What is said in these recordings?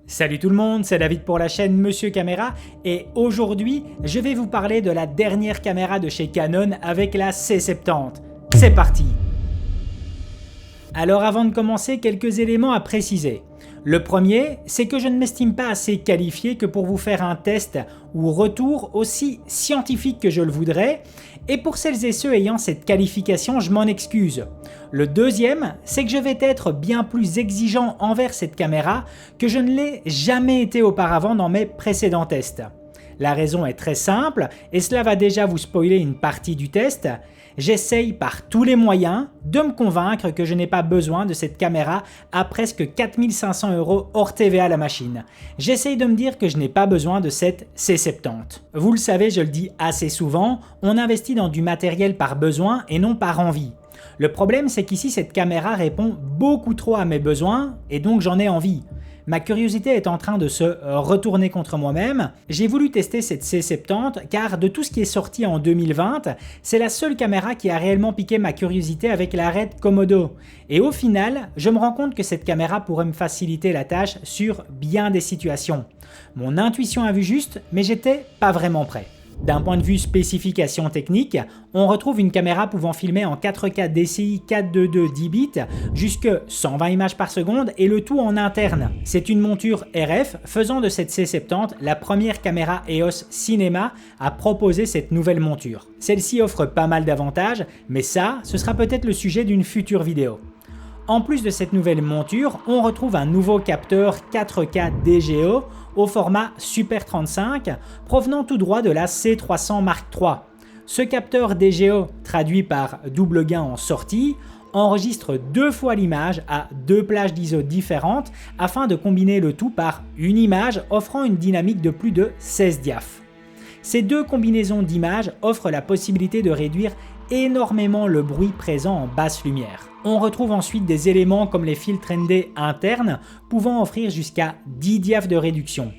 Salut tout le monde, c'est David pour la chaîne Monsieur Caméra et aujourd'hui je vais vous parler de la dernière caméra de chez Canon avec la C70. C'est parti! Alors avant de commencer, quelques éléments à préciser. Le premier, c'est que je ne m'estime pas assez qualifié que pour vous faire un test ou retour aussi scientifique que je le voudrais, et pour celles et ceux ayant cette qualification, je m'en excuse. Le deuxième, c'est que je vais être bien plus exigeant envers cette caméra que je ne l'ai jamais été auparavant dans mes précédents tests. La raison est très simple, et cela va déjà vous spoiler une partie du test. J'essaye par tous les moyens de me convaincre que je n'ai pas besoin de cette caméra à presque 4500 € hors TVA la machine. J'essaye de me dire que je n'ai pas besoin de cette C70. Vous le savez, je le dis assez souvent, on investit dans du matériel par besoin et non par envie. Le problème, c'est qu'ici cette caméra répond beaucoup trop à mes besoins et donc j'en ai envie. Ma curiosité est en train de se retourner contre moi-même. J'ai voulu tester cette C70 car de tout ce qui est sorti en 2020, c'est la seule caméra qui a réellement piqué ma curiosité avec la Red Komodo. Et au final, je me rends compte que cette caméra pourrait me faciliter la tâche sur bien des situations. Mon intuition a vu juste, mais j'étais pas vraiment prêt. D'un point de vue spécification technique, on retrouve une caméra pouvant filmer en 4K DCI 422 10 bits jusque 120 images par seconde et le tout en interne. C'est une monture RF faisant de cette C70 la première caméra EOS Cinema à proposer cette nouvelle monture. Celle-ci offre pas mal d'avantages, mais ça, ce sera peut-être le sujet d'une future vidéo. En plus de cette nouvelle monture, on retrouve un nouveau capteur 4K DGO au format Super 35 provenant tout droit de la C300 Mark III. Ce capteur DGO, traduit par double gain en sortie, enregistre 2 fois l'image à 2 plages d'ISO différentes afin de combiner le tout par une image offrant une dynamique de plus de 16 diaph. Ces deux combinaisons d'images offrent la possibilité de réduire énormément le bruit présent en basse lumière. On retrouve ensuite des éléments comme les filtres ND internes pouvant offrir jusqu'à 10 diaph de réduction.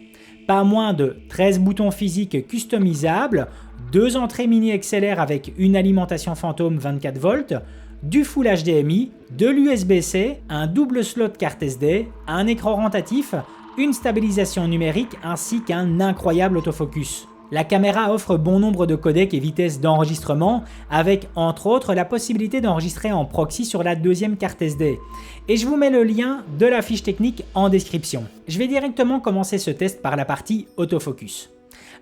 Pas moins de 13 boutons physiques customisables, 2 entrées mini XLR avec une alimentation fantôme 24 volts, du Full HDMI, de l'USB-C, un double slot carte SD, un écran rotatif, une stabilisation numérique ainsi qu'un incroyable autofocus. La caméra offre bon nombre de codecs et vitesses d'enregistrement avec entre autres la possibilité d'enregistrer en proxy sur la deuxième carte SD. Et je vous mets le lien de la fiche technique en description. Je vais directement commencer ce test par la partie autofocus.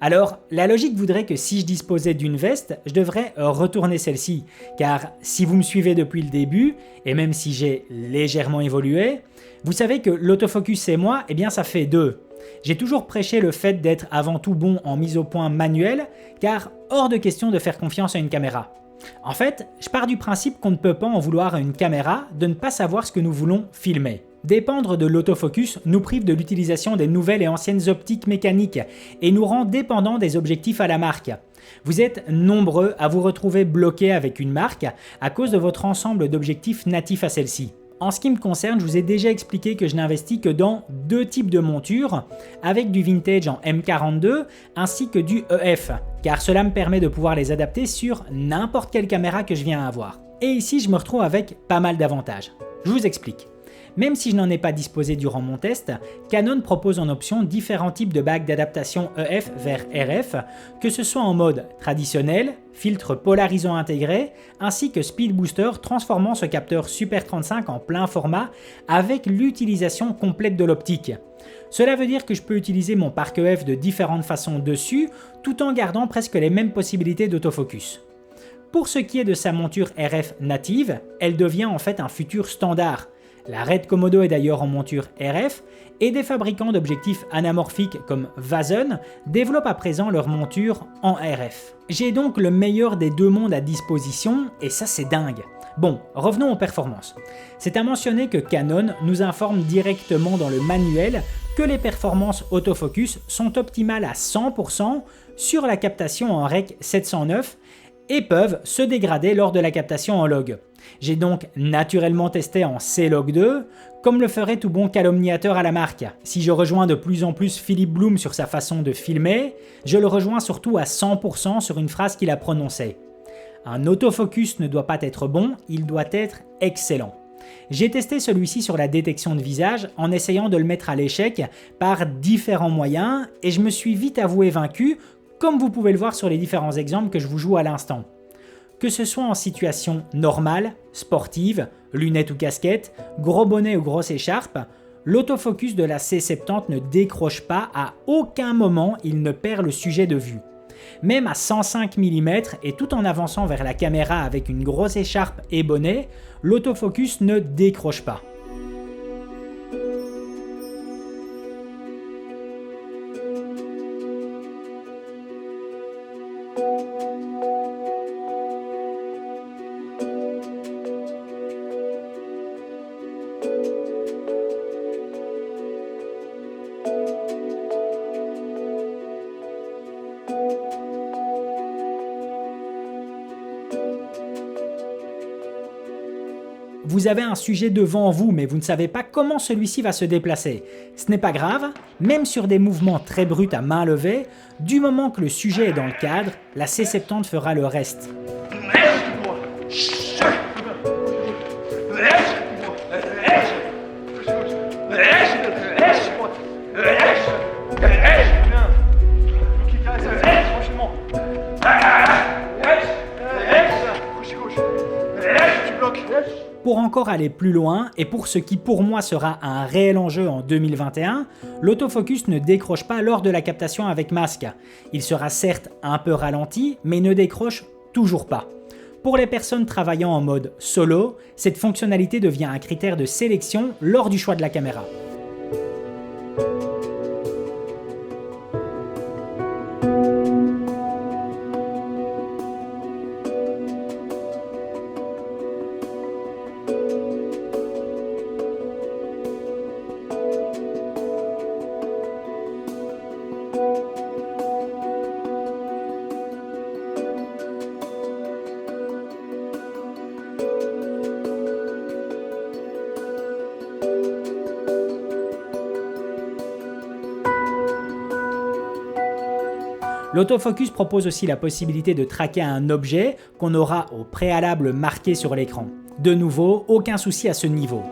Alors, la logique voudrait que si je disposais d'une veste, je devrais retourner celle-ci, car si vous me suivez depuis le début, et même si j'ai légèrement évolué, vous savez que l'autofocus et moi, eh bien ça fait deux. J'ai toujours prêché le fait d'être avant tout bon en mise au point manuelle, car hors de question de faire confiance à une caméra. En fait, je pars du principe qu'on ne peut pas en vouloir à une caméra de ne pas savoir ce que nous voulons filmer. Dépendre de l'autofocus nous prive de l'utilisation des nouvelles et anciennes optiques mécaniques et nous rend dépendants des objectifs à la marque. Vous êtes nombreux à vous retrouver bloqués avec une marque à cause de votre ensemble d'objectifs natifs à celle-ci. En ce qui me concerne, je vous ai déjà expliqué que je n'investis que dans deux types de montures, avec du vintage en M42 ainsi que du EF, car cela me permet de pouvoir les adapter sur n'importe quelle caméra que je viens à avoir. Et ici, je me retrouve avec pas mal d'avantages. Je vous explique. Même si je n'en ai pas disposé durant mon test, Canon propose en option différents types de bagues d'adaptation EF vers RF, que ce soit en mode traditionnel, filtre polarisant intégré, ainsi que Speed Booster transformant ce capteur Super 35 en plein format avec l'utilisation complète de l'optique. Cela veut dire que je peux utiliser mon parc EF de différentes façons dessus, tout en gardant presque les mêmes possibilités d'autofocus. Pour ce qui est de sa monture RF native, elle devient en fait un futur standard. La Red Komodo est d'ailleurs en monture RF et des fabricants d'objectifs anamorphiques comme Vazen développent à présent leur monture en RF. J'ai donc le meilleur des deux mondes à disposition et ça c'est dingue. Bon, revenons aux performances. C'est à mentionner que Canon nous informe directement dans le manuel que les performances autofocus sont optimales à 100% sur la captation en REC 709 et peuvent se dégrader lors de la captation en log. J'ai donc naturellement testé en C-Log 2, comme le ferait tout bon calomniateur à la marque. Si je rejoins de plus en plus Philippe Bloom sur sa façon de filmer, je le rejoins surtout à 100% sur une phrase qu'il a prononcée. Un autofocus ne doit pas être bon, il doit être excellent. J'ai testé celui-ci sur la détection de visage en essayant de le mettre à l'échec par différents moyens et je me suis vite avoué vaincu, comme vous pouvez le voir sur les différents exemples que je vous joue à l'instant. Que ce soit en situation normale, sportive, lunettes ou casquette, gros bonnet ou grosse écharpe, l'autofocus de la C70 ne décroche pas, à aucun moment il ne perd le sujet de vue. Même à 105 mm et tout en avançant vers la caméra avec une grosse écharpe et bonnet, l'autofocus ne décroche pas. Vous avez un sujet devant vous, mais vous ne savez pas comment celui-ci va se déplacer. Ce n'est pas grave, même sur des mouvements très bruts à main levée, du moment que le sujet est dans le cadre, la C70 fera le reste. Pour encore aller plus loin, et pour ce qui pour moi sera un réel enjeu en 2021, l'autofocus ne décroche pas lors de la captation avec masque. Il sera certes un peu ralenti, mais ne décroche toujours pas. Pour les personnes travaillant en mode solo, cette fonctionnalité devient un critère de sélection lors du choix de la caméra. L'autofocus propose aussi la possibilité de traquer un objet qu'on aura au préalable marqué sur l'écran. De nouveau, aucun souci à ce niveau.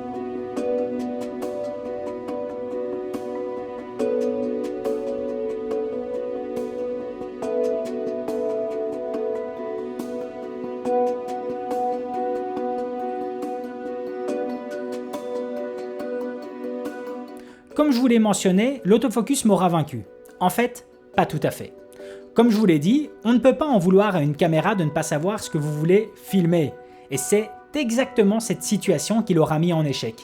Comme je vous l'ai mentionné, l'autofocus m'aura vaincu. En fait, pas tout à fait. Comme je vous l'ai dit, on ne peut pas en vouloir à une caméra de ne pas savoir ce que vous voulez filmer. Et c'est exactement cette situation qui l'aura mis en échec.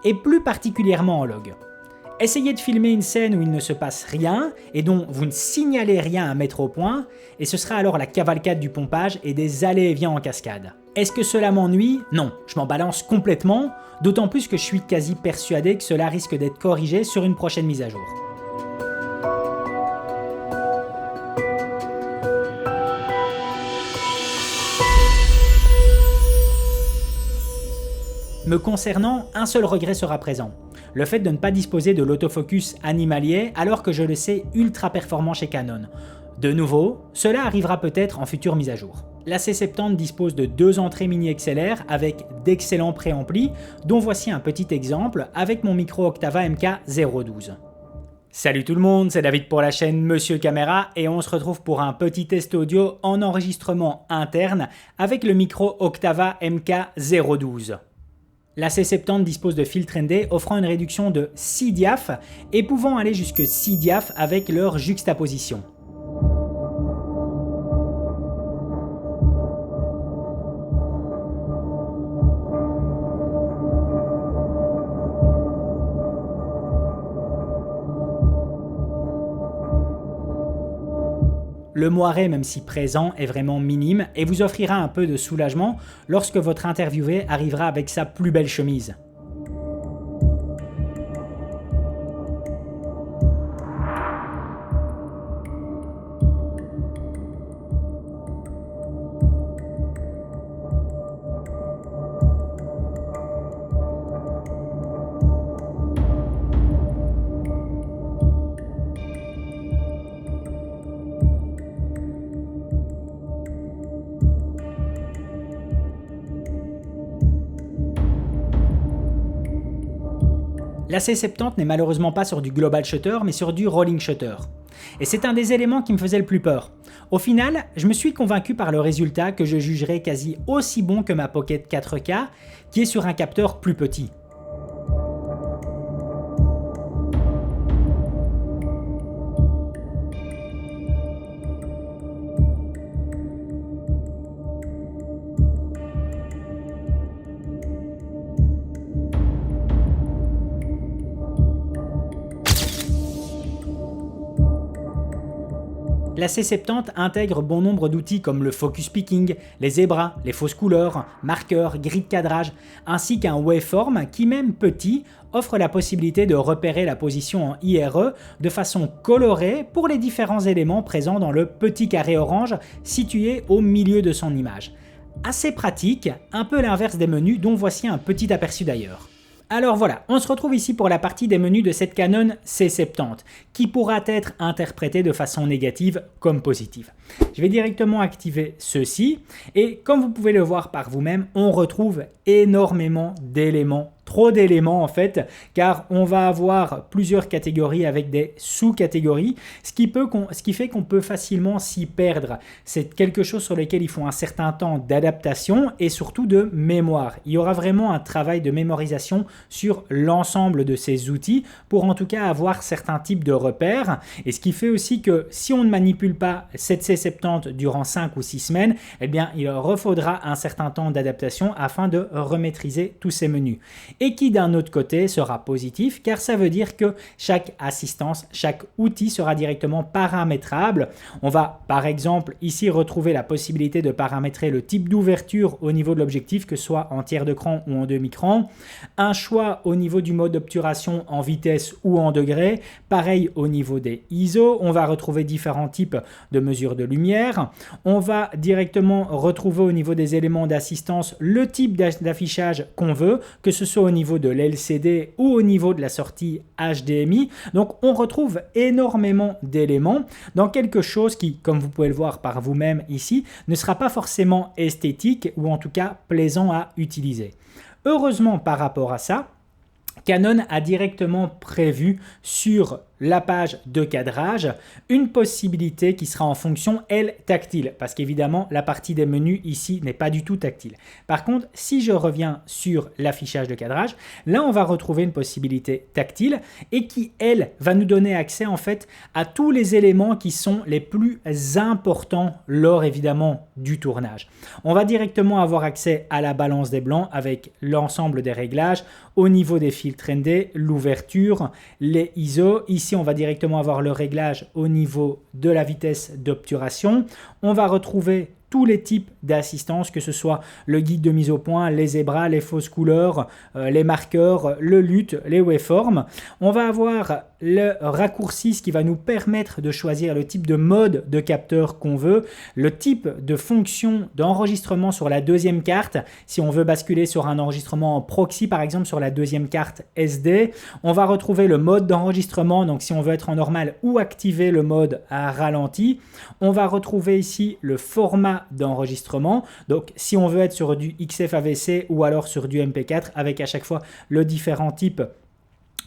Et plus particulièrement en log. Essayez de filmer une scène où il ne se passe rien et dont vous ne signalez rien à mettre au point, et ce sera alors la cavalcade du pompage et des allers-et-viens en cascade. Est-ce que cela m'ennuie? Non, je m'en balance complètement, d'autant plus que je suis quasi persuadé que cela risque d'être corrigé sur une prochaine mise à jour. Me concernant, un seul regret sera présent. Le fait de ne pas disposer de l'autofocus animalier alors que je le sais ultra performant chez Canon. De nouveau, cela arrivera peut-être en future mise à jour. La C70 dispose de 2 entrées mini XLR avec d'excellents préamplis, dont voici un petit exemple avec mon micro Octava MK012. Salut tout le monde, c'est David pour la chaîne Monsieur Caméra et on se retrouve pour un petit test audio en enregistrement interne avec le micro Octava MK012. La C70 dispose de filtres ND offrant une réduction de 6 diaph et pouvant aller jusque 6 diaph avec leur juxtaposition. Le moiré, même si présent, est vraiment minime et vous offrira un peu de soulagement lorsque votre interviewé arrivera avec sa plus belle chemise. La C70 n'est malheureusement pas sur du global shutter mais sur du rolling shutter. Et c'est un des éléments qui me faisait le plus peur. Au final, je me suis convaincu par le résultat que je jugerais quasi aussi bon que ma Pocket 4K qui est sur un capteur plus petit. La C70 intègre bon nombre d'outils comme le focus picking, les zébras, les fausses couleurs, marqueurs, gris de cadrage, ainsi qu'un waveform qui, même petit, offre la possibilité de repérer la position en IRE de façon colorée pour les différents éléments présents dans le petit carré orange situé au milieu de son image. Assez pratique, un peu l'inverse des menus dont voici un petit aperçu d'ailleurs. Alors voilà, on se retrouve ici pour la partie des menus de cette Canon C70 qui pourra être interprétée de façon négative comme positive. Je vais directement activer ceci et comme vous pouvez le voir par vous-même, on retrouve énormément d'éléments, trop d'éléments en fait, car on va avoir plusieurs catégories avec des sous-catégories, ce qui fait qu'on peut facilement s'y perdre. C'est quelque chose sur lequel il faut un certain temps d'adaptation et surtout de mémoire. Il y aura vraiment un travail de mémorisation sur l'ensemble de ces outils pour en tout cas avoir certains types de repères, et ce qui fait aussi que si on ne manipule pas cette C70 durant 5 ou 6 semaines, eh bien il refaudra un certain temps d'adaptation afin de remaîtriser tous ces menus. Et qui d'un autre côté sera positif car ça veut dire que chaque assistance, chaque outil sera directement paramétrable. On va par exemple ici retrouver la possibilité de paramétrer le type d'ouverture au niveau de l'objectif, que ce soit en tiers d'écran ou en demi-écran, un choix au niveau du mode d'obturation en vitesse ou en degrés, pareil au niveau des ISO, on va retrouver différents types de mesures de lumière, on va directement retrouver au niveau des éléments d'assistance le type d'affichage qu'on veut, que ce soit au niveau de l'LCD ou au niveau de la sortie HDMI. Donc on retrouve énormément d'éléments dans quelque chose qui, comme vous pouvez le voir par vous-même ici, ne sera pas forcément esthétique ou en tout cas plaisant à utiliser. Heureusement par rapport à ça, Canon a directement prévu sur la page de cadrage une possibilité qui sera en fonction, elle, tactile, parce qu'évidemment la partie des menus ici n'est pas du tout tactile. Par contre, si je reviens sur l'affichage de cadrage, là on va retrouver une possibilité tactile et qui, elle, va nous donner accès en fait à tous les éléments qui sont les plus importants lors évidemment du tournage. On va directement avoir accès à la balance des blancs avec l'ensemble des réglages au niveau des filtres ND, l'ouverture, les ISO. Ici, on va directement avoir le réglage au niveau de la vitesse d'obturation. On va retrouver tous les types d'assistance, que ce soit le guide de mise au point, les zébras, les fausses couleurs, les marqueurs, le LUT, les waveforms. On va avoir le raccourci, ce qui va nous permettre de choisir le type de mode de capteur qu'on veut, le type de fonction d'enregistrement sur la deuxième carte, si on veut basculer sur un enregistrement en proxy par exemple sur la deuxième carte SD. On va retrouver le mode d'enregistrement, donc si on veut être en normal ou activer le mode à ralenti. On va retrouver ici le format d'enregistrement, donc si on veut être sur du XF-AVC ou alors sur du MP4 avec à chaque fois le différent type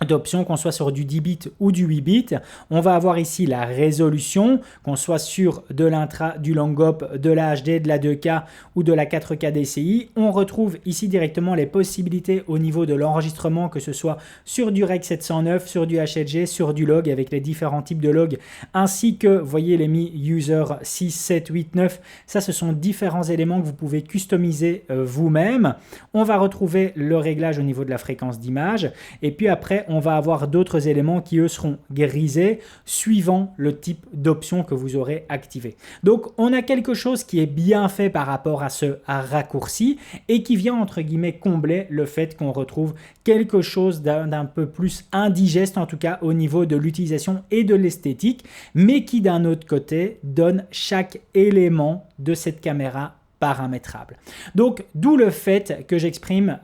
d'options, qu'on soit sur du 10 bits ou du 8 bits. On va avoir ici la résolution, qu'on soit sur de l'intra, du Langop, de la HD, de la 2K ou de la 4K DCI. On retrouve ici directement les possibilités au niveau de l'enregistrement, que ce soit sur du Rec 709, sur du HLG, sur du log avec les différents types de log, ainsi que, voyez, les Mi User 6, 7, 8, 9. Ça, ce sont différents éléments que vous pouvez customiser vous-même. On va retrouver le réglage au niveau de la fréquence d'image. Et puis après, on va avoir d'autres éléments qui, eux, seront grisés suivant le type d'option que vous aurez activé. Donc, on a quelque chose qui est bien fait par rapport à ce raccourci et qui vient, entre guillemets, combler le fait qu'on retrouve quelque chose d'un peu plus indigeste, en tout cas au niveau de l'utilisation et de l'esthétique, mais qui, d'un autre côté, donne chaque élément de cette caméra paramétrable. Donc, d'où le fait que j'exprime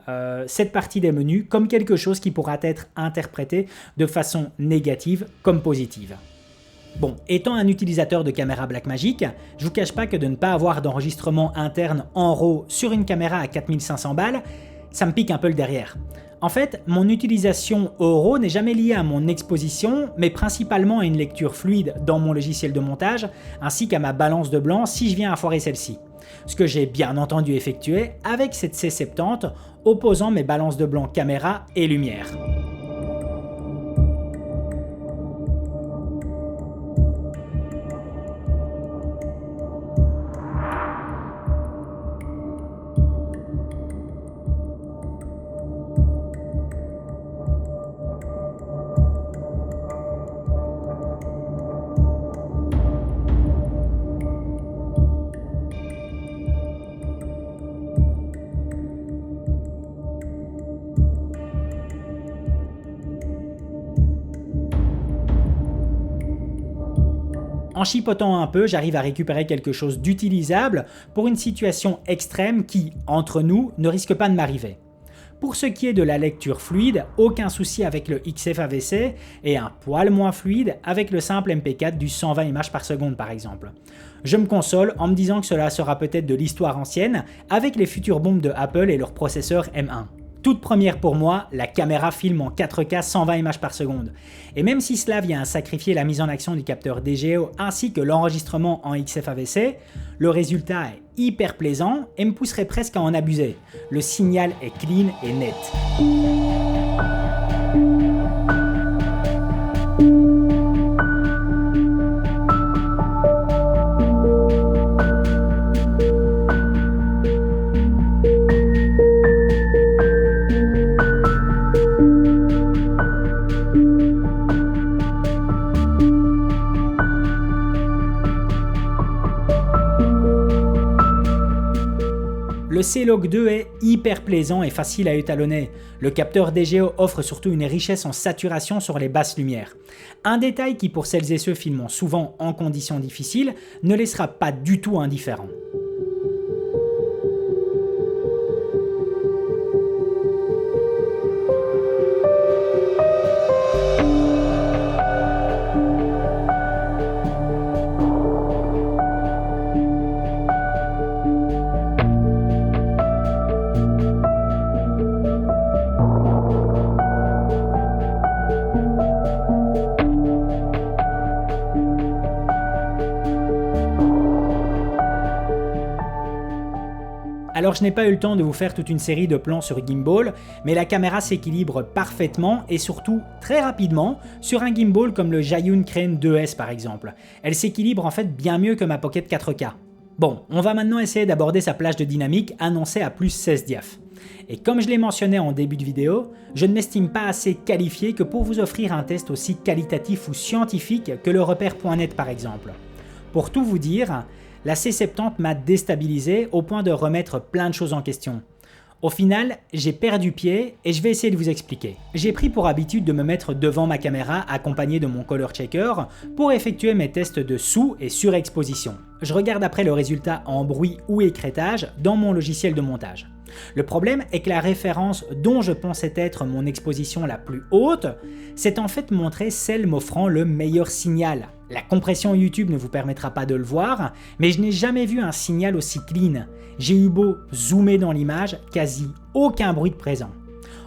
cette partie des menus comme quelque chose qui pourra être interprété de façon négative comme positive. Bon, étant un utilisateur de caméra Blackmagic, je vous cache pas que de ne pas avoir d'enregistrement interne en RAW sur une caméra à 4500 balles, ça me pique un peu le derrière. En fait, mon utilisation au RAW n'est jamais liée à mon exposition, mais principalement à une lecture fluide dans mon logiciel de montage, ainsi qu'à ma balance de blanc si je viens à foirer celle-ci. Ce que j'ai bien entendu effectuer avec cette C70, opposant mes balances de blanc caméra et lumière. En chipotant un peu, j'arrive à récupérer quelque chose d'utilisable pour une situation extrême qui, entre nous, ne risque pas de m'arriver. Pour ce qui est de la lecture fluide, aucun souci avec le XFAVC et un poil moins fluide avec le simple MP4 du 120 images par seconde par exemple. Je me console en me disant que cela sera peut-être de l'histoire ancienne avec les futures bombes de Apple et leur processeur M1. Toute première pour moi, la caméra filme en 4K 120 images par seconde. Et même si cela vient à sacrifier la mise en action du capteur DGO ainsi que l'enregistrement en XFAVC, le résultat est hyper plaisant et me pousserait presque à en abuser. Le signal est clean et net. Le C-Log 2 est hyper plaisant et facile à étalonner. Le capteur DGO offre surtout une richesse en saturation sur les basses lumières. Un détail qui pour celles et ceux filmant souvent en conditions difficiles ne laissera pas du tout indifférent. Alors je n'ai pas eu le temps de vous faire toute une série de plans sur gimbal, mais la caméra s'équilibre parfaitement et surtout très rapidement sur un gimbal comme le Zhiyun Crane 2S par exemple. Elle s'équilibre en fait bien mieux que ma Pocket 4K. Bon, on va maintenant essayer d'aborder sa plage de dynamique annoncée à plus 16 diaph. Et comme je l'ai mentionné en début de vidéo, je ne m'estime pas assez qualifié que pour vous offrir un test aussi qualitatif ou scientifique que le repère.net par exemple. Pour tout vous dire, la C70 m'a déstabilisé au point de remettre plein de choses en question. Au final, j'ai perdu pied et je vais essayer de vous expliquer. J'ai pris pour habitude de me mettre devant ma caméra accompagné de mon color checker pour effectuer mes tests de sous- et surexposition. Je regarde après le résultat en bruit ou écrêtage dans mon logiciel de montage. Le problème est que la référence dont je pensais être mon exposition la plus haute s'est en fait montrée celle m'offrant le meilleur signal. La compression YouTube ne vous permettra pas de le voir, mais je n'ai jamais vu un signal aussi clean. J'ai eu beau zoomer dans l'image, quasi aucun bruit de présent.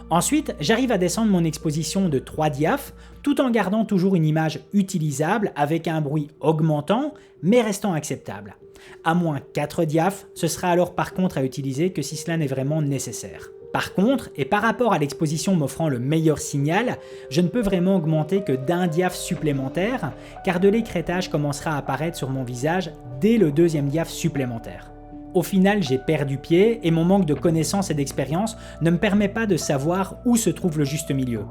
Ensuite, j'arrive à descendre mon exposition de 3 diaph tout en gardant toujours une image utilisable avec un bruit augmentant mais restant acceptable. À moins 4 diaph, ce sera alors par contre à utiliser que si cela n'est vraiment nécessaire. Par contre, et par rapport à l'exposition m'offrant le meilleur signal, je ne peux vraiment augmenter que d'1 diaph supplémentaire car de l'écrêtage commencera à apparaître sur mon visage dès le 2e diaph supplémentaire. Au final, j'ai perdu pied et mon manque de connaissances et d'expérience ne me permet pas de savoir où se trouve le juste milieu.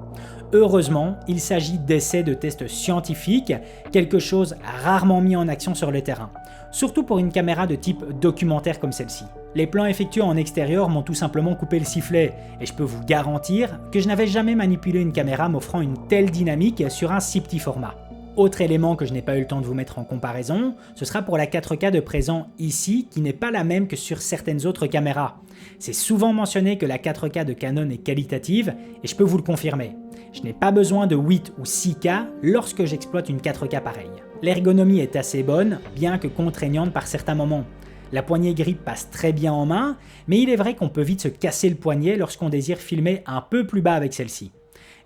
Heureusement, il s'agit d'essais de tests scientifiques, quelque chose rarement mis en action sur le terrain, surtout pour une caméra de type documentaire comme celle-ci. Les plans effectués en extérieur m'ont tout simplement coupé le sifflet et je peux vous garantir que je n'avais jamais manipulé une caméra m'offrant une telle dynamique sur un si petit format. Autre élément que je n'ai pas eu le temps de vous mettre en comparaison, ce sera pour la 4K de présent ici qui n'est pas la même que sur certaines autres caméras. C'est souvent mentionné que la 4K de Canon est qualitative et je peux vous le confirmer. Je n'ai pas besoin de 8 ou 6K lorsque j'exploite une 4K pareille. L'ergonomie est assez bonne, bien que contraignante par certains moments. La poignée grip passe très bien en main, mais il est vrai qu'on peut vite se casser le poignet lorsqu'on désire filmer un peu plus bas avec celle-ci.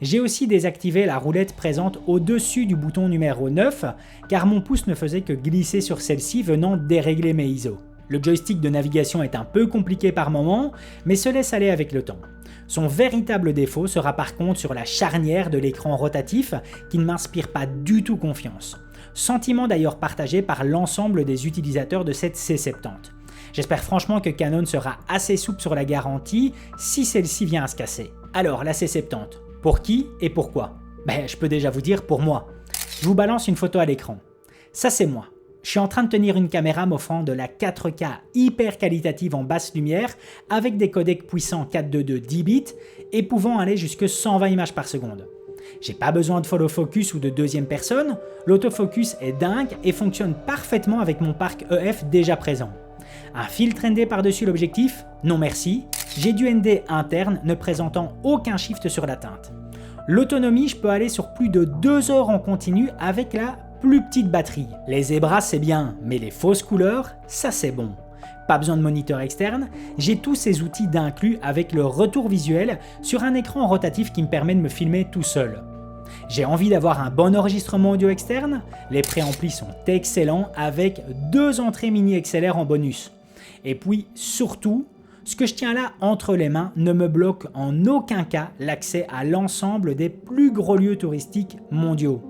J'ai aussi désactivé la roulette présente au-dessus du bouton numéro 9, car mon pouce ne faisait que glisser sur celle-ci venant dérégler mes ISO. Le joystick de navigation est un peu compliqué par moment, mais se laisse aller avec le temps. Son véritable défaut sera par contre sur la charnière de l'écran rotatif qui ne m'inspire pas du tout confiance. Sentiment d'ailleurs partagé par l'ensemble des utilisateurs de cette C70. J'espère franchement que Canon sera assez souple sur la garantie si celle-ci vient à se casser. Alors la C70, pour qui et pourquoi? Je peux déjà vous dire pour moi. Je vous balance une photo à l'écran. Ça c'est moi. Je suis en train de tenir une caméra m'offrant de la 4K hyper qualitative en basse lumière avec des codecs puissants 422 10 bits et pouvant aller jusque 120 images par seconde. J'ai pas besoin de follow focus ou de deuxième personne, l'autofocus est dingue et fonctionne parfaitement avec mon parc EF déjà présent. Un filtre ND par-dessus l'objectif? Non merci. J'ai du ND interne ne présentant aucun shift sur la teinte. L'autonomie, je peux aller sur plus de 2 heures en continu avec la plus petite batterie. Les zébras c'est bien, mais les fausses couleurs, ça c'est bon. Pas besoin de moniteur externe, j'ai tous ces outils d'inclus avec le retour visuel sur un écran rotatif qui me permet de me filmer tout seul. J'ai envie d'avoir un bon enregistrement audio externe, les préamplis sont excellents avec 2 entrées mini XLR en bonus. Et puis surtout, ce que je tiens là entre les mains ne me bloque en aucun cas l'accès à l'ensemble des plus gros lieux touristiques mondiaux.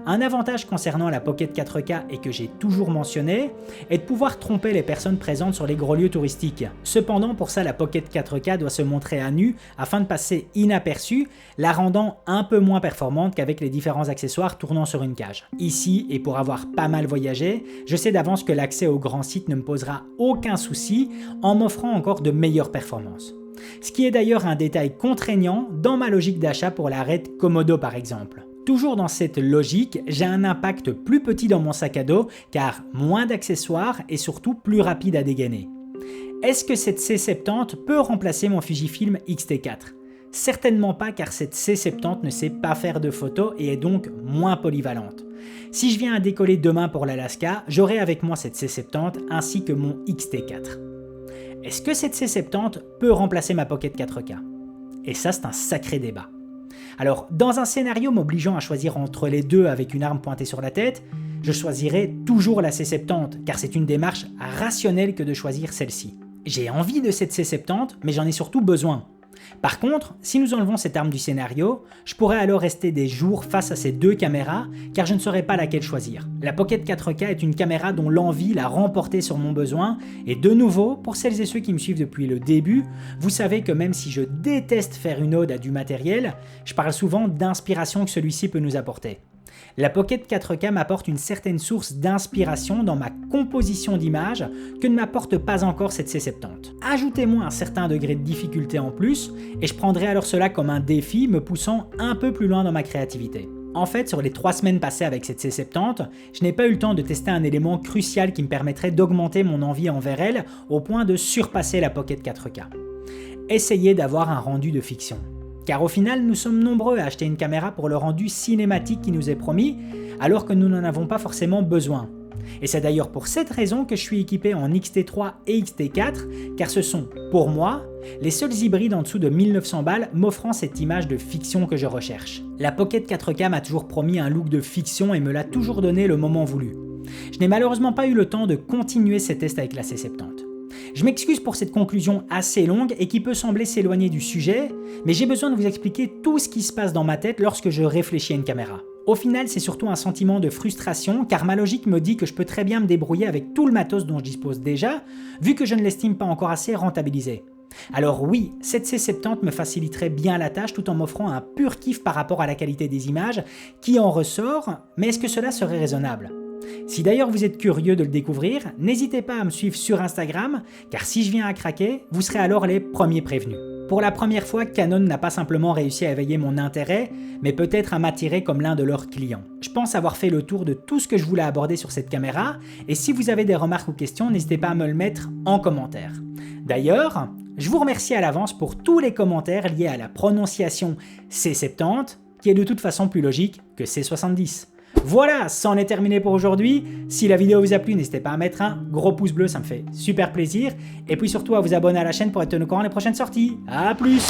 Un avantage concernant la Pocket 4K et que j'ai toujours mentionné est de pouvoir tromper les personnes présentes sur les gros lieux touristiques. Cependant, pour ça, la Pocket 4K doit se montrer à nu afin de passer inaperçue, la rendant un peu moins performante qu'avec les différents accessoires tournant sur une cage. Ici, et pour avoir pas mal voyagé, je sais d'avance que l'accès aux grands sites ne me posera aucun souci en m'offrant encore de meilleures performances. Ce qui est d'ailleurs un détail contraignant dans ma logique d'achat pour la RED Komodo par exemple. Toujours dans cette logique, j'ai un impact plus petit dans mon sac à dos car moins d'accessoires et surtout plus rapide à dégainer. Est-ce que cette C70 peut remplacer mon Fujifilm X-T4 ? Certainement pas car cette C70 ne sait pas faire de photos et est donc moins polyvalente. Si je viens à décoller demain pour l'Alaska, j'aurai avec moi cette C70 ainsi que mon X-T4. Est-ce que cette C70 peut remplacer ma Pocket 4K ? Et ça c'est un sacré débat. Alors, dans un scénario m'obligeant à choisir entre les deux avec une arme pointée sur la tête, je choisirai toujours la C70 car c'est une démarche rationnelle que de choisir celle-ci. J'ai envie de cette C70 mais j'en ai surtout besoin. Par contre, si nous enlevons cette arme du scénario, je pourrais alors rester des jours face à ces deux caméras car je ne saurais pas laquelle choisir. La Pocket 4K est une caméra dont l'envie l'a remporté sur mon besoin et de nouveau, pour celles et ceux qui me suivent depuis le début, vous savez que même si je déteste faire une ode à du matériel, je parle souvent d'inspiration que celui-ci peut nous apporter. La Pocket 4K m'apporte une certaine source d'inspiration dans ma composition d'images que ne m'apporte pas encore cette C70. Ajoutez-moi un certain degré de difficulté en plus et je prendrai alors cela comme un défi me poussant un peu plus loin dans ma créativité. En fait, sur les 3 semaines passées avec cette C70, je n'ai pas eu le temps de tester un élément crucial qui me permettrait d'augmenter mon envie envers elle au point de surpasser la Pocket 4K. Essayez d'avoir un rendu de fiction. Car au final, nous sommes nombreux à acheter une caméra pour le rendu cinématique qui nous est promis, alors que nous n'en avons pas forcément besoin. Et c'est d'ailleurs pour cette raison que je suis équipé en X-T3 et X-T4, car ce sont, pour moi, les seuls hybrides en dessous de 1900 balles m'offrant cette image de fiction que je recherche. La Pocket 4K m'a toujours promis un look de fiction et me l'a toujours donné le moment voulu. Je n'ai malheureusement pas eu le temps de continuer ces tests avec la C70. Je m'excuse pour cette conclusion assez longue et qui peut sembler s'éloigner du sujet, mais j'ai besoin de vous expliquer tout ce qui se passe dans ma tête lorsque je réfléchis à une caméra. Au final, c'est surtout un sentiment de frustration car ma logique me dit que je peux très bien me débrouiller avec tout le matos dont je dispose déjà, vu que je ne l'estime pas encore assez rentabilisé. Alors oui, cette C70 me faciliterait bien la tâche tout en m'offrant un pur kiff par rapport à la qualité des images qui en ressort, mais est-ce que cela serait raisonnable ? Si d'ailleurs vous êtes curieux de le découvrir, n'hésitez pas à me suivre sur Instagram, car si je viens à craquer, vous serez alors les premiers prévenus. Pour la première fois, Canon n'a pas simplement réussi à éveiller mon intérêt, mais peut-être à m'attirer comme l'un de leurs clients. Je pense avoir fait le tour de tout ce que je voulais aborder sur cette caméra, et si vous avez des remarques ou questions, n'hésitez pas à me le mettre en commentaire. D'ailleurs, je vous remercie à l'avance pour tous les commentaires liés à la prononciation C70, qui est de toute façon plus logique que C70. Voilà, c'en est terminé pour aujourd'hui. Si la vidéo vous a plu, n'hésitez pas à mettre un gros pouce bleu, ça me fait super plaisir. Et puis surtout à vous abonner à la chaîne pour être tenu au courant des prochaines sorties. A plus!